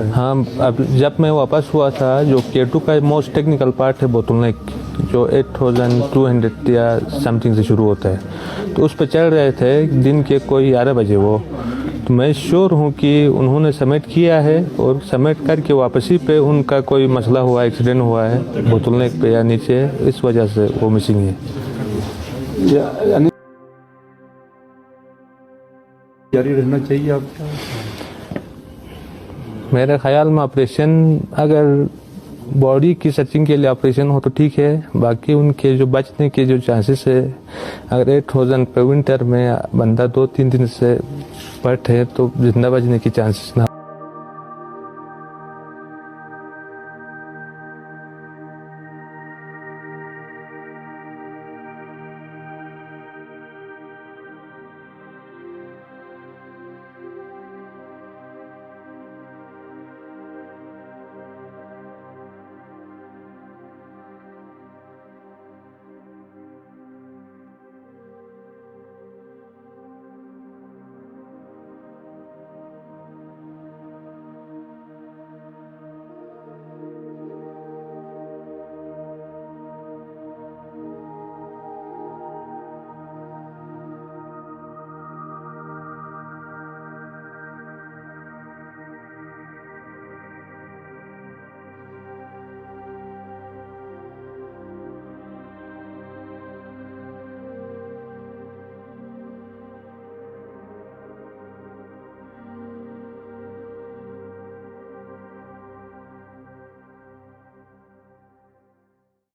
है। हाँ, अब जब मैं वापस हुआ था, जो K2 का मोस्ट टेक्निकल पार्ट है बोतलनेक, जो 8200 या समथिंग से शुरू होता है, तो उस पर चढ़ रहे थे दिन के कोई 11 बजे वो। तो मैं श्योर हूँ कि उन्होंने सबमिट किया है और सबमिट करके वापसी पे उनका कोई मसला हुआ, एक्सीडेंट हुआ है बोतलनेक पे या नीचे, इस वजह से वो मिसिंग है। यानी जारी रहना चाहिए आपका? मेरे ख्याल में ऑपरेशन, अगर बॉडी की सर्चिंग के लिए ऑपरेशन हो तो ठीक है, बाकी उनके जो बचने के जो चांसेस है, अगर 8000 पे विंटर में बंदा 2-3 दिन से पट है तो जिंदा बचने की चांसेस ना।